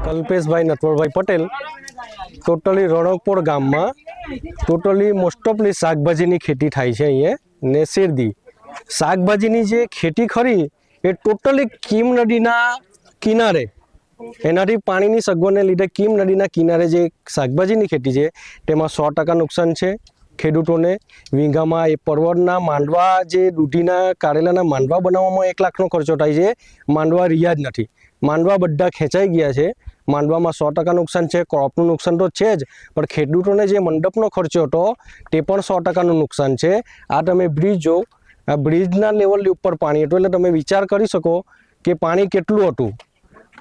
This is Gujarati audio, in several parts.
કલ્પેશભાઈ નટવરભાઈ પટેલ ટોટલી રણકપોર ગામમાં ટોટલી મોસ્ટ ઓફલી શાકભાજીની ખેતી થાય છે અહીંયા ને શેરદી શાકભાજીની જે ખેતી ખરી એ ટોટલી કીમ નદીના કિનારે એનાથી પાણીની સગવડને લીધે કીમ નદીના કિનારે જે શાકભાજીની ખેતી છે તેમાં 100% નુકસાન છે ખેડૂતોને વીંગામાં એ પરવળના માંડવા જે દૂધીના કારેલાના માંડવા બનાવવામાં 1 લાખનો ખર્ચો થાય છે માંડવા રહ્યા જ નથી માંડવા બધા ખેંચાઈ ગયા છે માંડવામાં 100% નુકસાન છે ક્રોપનું નુકસાન તો છે જ પણ ખેડૂતોને જે મંડપનો ખર્ચો હતો તે પણ 100%નું નુકસાન છે આ તમે બ્રિજ જો આ બ્રિજના લેવલની ઉપર પાણી હતું એટલે તમે વિચાર કરી શકો કે પાણી કેટલું હતું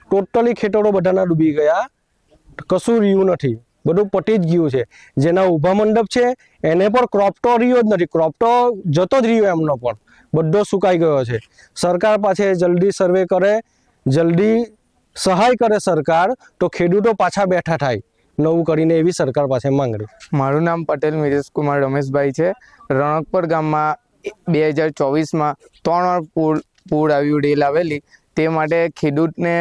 ટોટલી ખેતરો બધાના ડૂબી ગયા કશું રહ્યું નથી બધું પટી જ ગયું છે જેના ઊભા મંડપ છે એને પણ ક્રોપ તો રહ્યો જ નથી ક્રોપ તો જતો જ રહ્યો એમનો પણ બધો સુકાઈ ગયો છે સરકાર પાસે જલ્દી સર્વે કરે જલ્દી સહાય કરે સરકાર તો ખેડૂતો પાછા બેઠા થાય નવું કરીને એવી સરકાર પાસે માંગણી। મારું નામ પટેલ મિરેશ કુમાર રમેશભાઈ છે। રણકપર ગામમાં 2024માં 3 વાર પૂર આવ્યું રેલ આવેલી તે માટે ખેડૂતને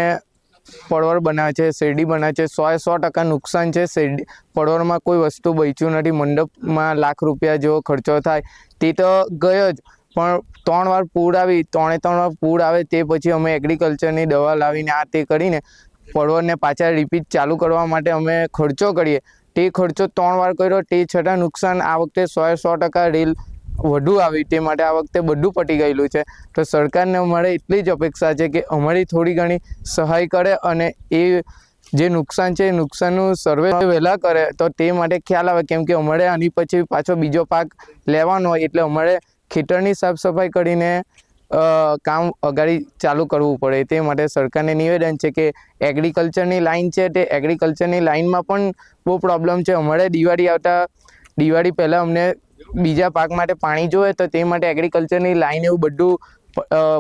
પડવળ બનાવે છે શેરડી બનાવે છે 100% નુકસાન છે શેરડી પડવળમાં કોઈ વસ્તુ બચ્યું નથી મંડપમાં લાખ રૂપિયા જેવો ખર્ચો થાય તે તો ગયો જ પણ 3 વાર પૂર આવી 3 વાર પૂર આવે તે પછી અમે એગ્રીકલ્ચરની દવા લાવીને આ તે કરીને પડવળને પાછા રિપીટ ચાલુ કરવા માટે અમે ખર્ચો કરીએ તે ખર્ચો 3 વાર કર્યો તે છતાં નુકસાન આ વખતે 100% રેલ વધુ આવી તે માટે આ વખતે બધું પટી ગયેલું છે તો સરકારને અમારે એટલી જ અપેક્ષા છે કે અમારી થોડી ઘણી સહાય કરે અને એ જે નુકસાન છે એ નુકસાનનું સર્વે વહેલા કરે તો તે માટે ખ્યાલ આવે કેમ કે અમારે આની પછી પાછો બીજો પાક લેવાનો હોય એટલે અમારે ખેતરની સાફ સફાઈ કરીને કામ અગાડી ચાલુ કરવું પડે તે માટે સરકારને નિવેદન છે કે એગ્રીકલ્ચરની લાઈન છે તે એગ્રીકલ્ચરની લાઈનમાં પણ બહુ પ્રોબ્લેમ છે અમારે દિવાળી પહેલાં અમને બીજા પાક માટે પાણી જોઈએ તો તે માટે એગ્રીકલ્ચરની લાઈન એવું બધું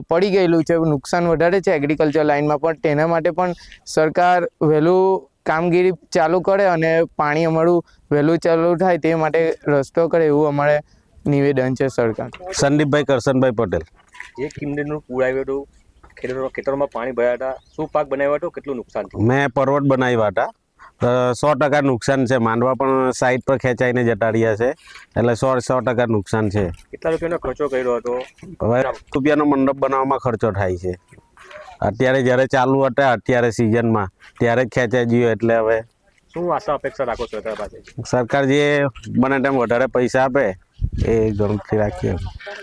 પડી ગયેલું છે નુકસાન વધારે છે એગ્રીકલ્ચર લાઈનમાં પણ તેના માટે પણ સરકાર વહેલું કામગીરી ચાલુ કરે અને પાણી અમારું વહેલું ચાલુ થાય તે માટે રસ્તો કરે એવું અમારે નિવેદન છે સરકાર। સંદીપભાઈ કરશનભાઈ પટેલ। જે કિમડીનું પૂર આવ્યું હતું ખેતરોમાં પાણી ભર્યા હતા શું પાક બનાવ્યો હતો કેટલું નુકસાન થયું? મેં પરવળ બનાવ્યા હતા 100% નુકસાન છે માંડવા પણ સાઈડ પર ખેંચાઈને જતા રહ્યા છે એટલે 100% નુકસાન છે। કેટલા રૂપિયાનો ખર્ચો કર્યો હતો? હવે રૂપિયાનો મંડપ બનાવવામાં ખર્ચો થાય છે અત્યારે જ્યારે ચાલુ હતા અત્યારે સિઝનમાં ત્યારે જ ખેંચાઈ ગયો એટલે હવે શું આશા અપેક્ષા રાખો સરકાર પાસે? સરકાર જે બને તેમ વધારે પૈસા આપે એ ગણતરી રાખીએ।